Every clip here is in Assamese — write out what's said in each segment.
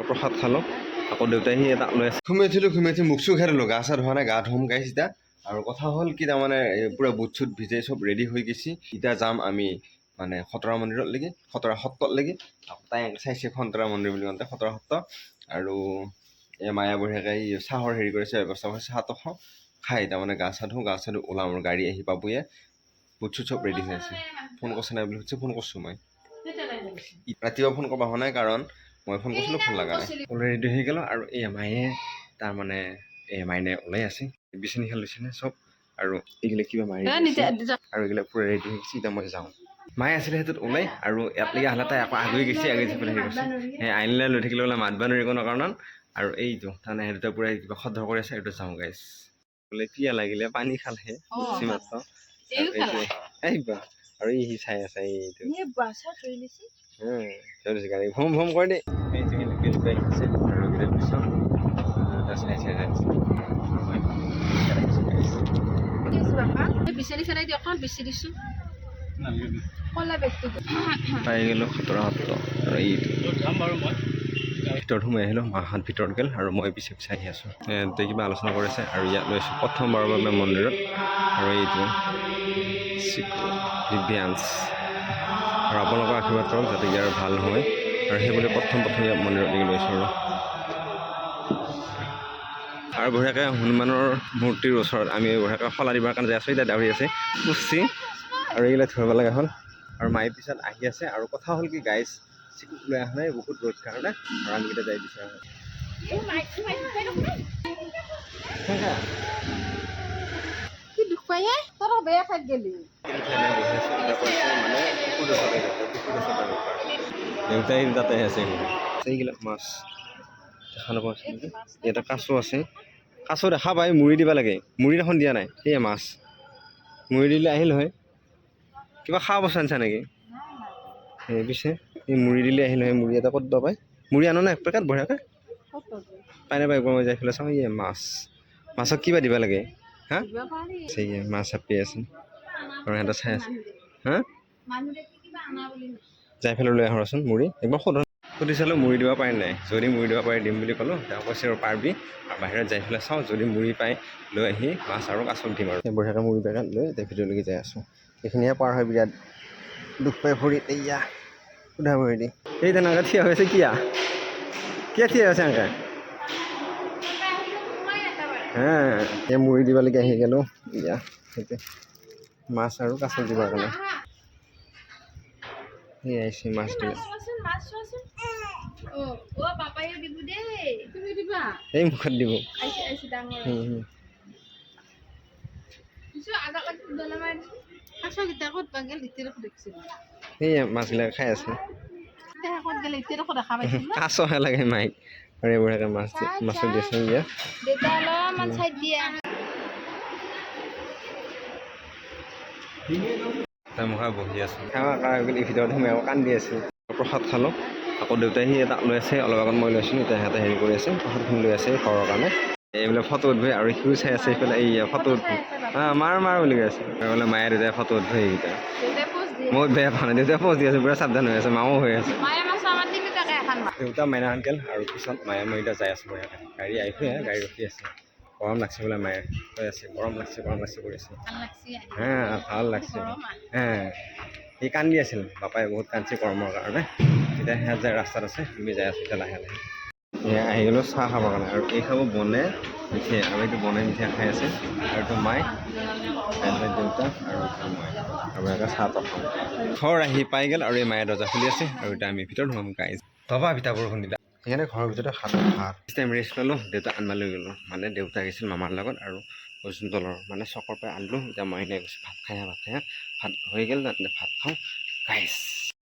প্ৰসাদ খালোঁ আকৌ দেউতাই সি এটা লৈ আছে ঘুমি উঠি মুখ চুখ খাই দিলোঁ গা চা ধোৱা নাই গা ধুম গাইছ এতিয়া আৰু কথা হ'ল কি তাৰমানে পূৰা বুট চুট ভিজাই চব ৰেডি হৈ গৈছে এতিয়া যাম আমি মানে খতৰা মন্দিৰত লাগি খতৰা সত্ৰত লাগি তাই চাইছে খতৰা মন্দিৰ বুলি কওঁতে খতৰা সত্ৰ আৰু এই মায়া বঢ়িয়াকৈ চাহৰ হেৰি কৰিছে ব্যৱস্থা কৰিছে চাহটো খাওঁ খাই তাৰমানে গা চা ধুওঁ ওলাম আৰু গাড়ী আহি পাবয়ে বুট চুট চব ৰেডি হৈ আছে ফোন কৰিছে নাই বুলি সুধিছে ফোন কৰিছোঁ মই ৰাতিপুৱা ফোন কৰিব হোৱা নাই কাৰণ মই ফোন কৰিছিলোঁ ফোন লগা নাই ওলাই ৰেডি হৈ গ'লোঁ আৰু এই মায়ে তাৰমানে এই মাইনে ওলাই আছে বিচনীখন লৈছেনে চব আৰু এইগিলা কিবা মাৰি আৰু এইগিলা পূৰা ৰেডি হৈ গৈছে এতিয়া মই যাওঁ মায়ে আছিলে সেইটোত ওলাই আৰু ইয়াতলৈকে আহলে তাই আকৌ আগুৰি গৈছে আগুৰি যাবলৈ হেৰি কৰিছে সেই আইনলাই লৈ থাকিলে বোলে মাত নোৱাৰি কোনো কাৰণত আৰু এইটো তাৰমানে সেই দুটা পূৰা কিবা সদ্ধ কৰি আছে এইটো যাওঁ গাইছ বোলে পিয়া লাগিলে পানী খালে মাত্ৰ আহিবা আৰু সি চাই আছে এইটো গাড়ী ভুম ভুম কৰি দেই পাই গ'লোঁ খতৰা সত্ৰ আৰু এইটো ভিতৰত সোমাই আহিলোঁ মাহঁত ভিতৰত গ'ল আৰু মই পিছে পিছে আহি আছোঁ ইয়াতে কিবা আলোচনা কৰিছে আৰু ইয়াত লৈছোঁ প্ৰথমবাৰৰ বাবে মন্দিৰত আৰু এইটো দিব্যাংশ আৰু আপোনালোকৰ আশীৰ্বাদ কৰক যাতে ইয়াৰ ভাল হয় আৰু সেইবুলি প্ৰথম ইয়াত মন্দিৰত লাগি লৈছোঁ আৰু বঢ়িয়াকৈ হনুমানৰ মূৰ্তিৰ ওচৰত আমি বঢ়িয়াকৈ শলা দিবৰ কাৰণে যাই আছোঁ এতিয়া দাউৰি আছে কুচি আৰু এইগিলা ধৰিব লগা হ'ল আৰু মায়ে পিছত আহি আছে আৰু কথা হ'ল কি গাইজ চিকুট লৈ অহা নাই বহুত ৰ'দ কাৰণে আৰু আমিকেইটা যাই দিছে দেউতাই তাতে আছে এইগিলা মাছ দেখা নাপাওঁ ইয়াতে কাছো আছে কাছো দেখা পাই মুড়ি দিব লাগে মুড়ি এখন দিয়া নাই সেয়ে মাছ মুড়ি দিলে আহিল হয় কিবা খোৱা বস্তু আনিছা নেকি সেই পিছে এই মুড়ি দিলে আহিল হয় মুড়ি এটা ক'ত বা পায় মুড়ি আনো নাই এক পেকেট বঢ়িয়াকৈ পাই নাপায় একবাৰ মই যাই পেলাই চাওঁ ইয়ে মাছ মাছক কিবা দিব লাগে হা সেয়ে মাছ চাপি আছে আৰু সিহঁতে চাই আছে হা যাই পেলাই লৈ আহোঁচোন মুড়ি একবাৰ সুধি চালোঁ মুড়ি দিব পাৰি নাই যদি মুড়ি দিব পাৰি দিম বুলি ক'লোঁ তেওঁ কৈছে আৰু পাৰিবি আৰু বাহিৰত যাই পেলাই চাওঁ যদি মুড়ি পাই লৈ আহি মাছ আৰু কাছক দিম আৰু বঢ়িয়াকৈ মুড়ি পেকেট লৈ ভিতৰলৈকে যাই আছোঁ এইখিনিয়ে পাৰ হয় বিৰাট দুখ পাই ভৰিত এয়া সুধা ভৰি দি এই তেনেকৈ থিয় হৈছে কিয় থিয় হৈছে এনেকৈ হা এই মুড়ি দিবলৈকে আহি গ'লোঁ ইয়া সেইটোৱে মাছ আৰু কাছক দিবৰ কাৰণে সেই আহিছে মাছ দিব এই মুখত দিব সেই মাছবিলাক খাই আছে কাছহে লাগে মাইক আৰু এইবোৰকে মাছ দি আছে ইয়াত তাই মুখা বহি আছোঁ খাওঁ ভিতৰত সোমাই আকৌ কান্দি আছোঁ প্ৰসাদ খালোঁ আকৌ দেউতাই সি এটা লৈ আছে অলপ আগত মই লৈছিলোঁ এতিয়া সিহঁতে হেৰি কৰি আছে প্ৰসাদখিনি লৈ আছে ঘৰৰ কাৰণে এইবিলাক ফটো উঠবই আৰু সিও চাই আছে এইফালে এই ফটো উঠবই মাৰ বুলি কৈ আছে আৰু বোলে মায়ে দেউতাই ফটো উঠবই এইকেইটা মই বেয়া পোৱা নাই দেউতাই পজ দি আছে পুৰা সাৱধান হৈ আছে মাও হৈ আছে দেউতা মাইনা আনকেল আৰু পিছত মায়ে মই এতিয়া যাই আছোঁ গাড়ী আহিছে গাড়ী ৰখি আছে গৰম লাগছে বোলে মায়ে কৈ আছে গৰম লাগছে কৰি আছে হা ভাল লাগছে সি কান্দি আছিল পাপাই বহুত কান্দিছে গৰমৰ কাৰণে এতিয়া সিহঁত যায় ৰাস্তাত আছে আমি যাই আছোঁ এতিয়া লাহে লাহে আহি গ'লোঁ চাহ খাবৰ কাৰণে আৰু এই খাব বনে মিঠে আৰু এইটো বনাই মিঠাই খাই আছে আৰু এইটো মায়ে দেউতা আৰু মই আৰু এনেকৈ চাহটো খাওঁ ঘৰ আহি পাই গ'ল আৰু এই মায়ে দৰ্জা খুলি আছে আৰু এতিয়া আমি ভিতৰত সোমাম গাইজ দবা ভিতা বৰষুণ দিলা সেইকাৰণে ঘৰৰ ভিতৰতে ভাত টাইম ৰেষ্ট ল'লোঁ দেউতা আনবা লৈ গ'লোঁ মানে দেউতা আহিছিল মামাৰ লগত আৰু অৰ্জুন দলৰ মানে চকৰ পৰা আনিলোঁ এতিয়া মই এনেকৈ কৈছোঁ ভাত খাই ভাত হৈ গ'ল তাতে ভাত খাওঁ গাইজ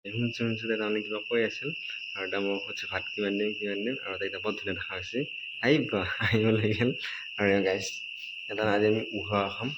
শুনছোঁ তাৰমানে কিবা কৈ আছিল আৰু এতিয়া মই সুধিছোঁ ভাত কিমান দিম আৰু এতিয়া বহুত ধুনীয়া দেখা হৈছে আহিব লাগি গ'ল আৰু গাইজ এটা আজি আমি উহোৱা খাম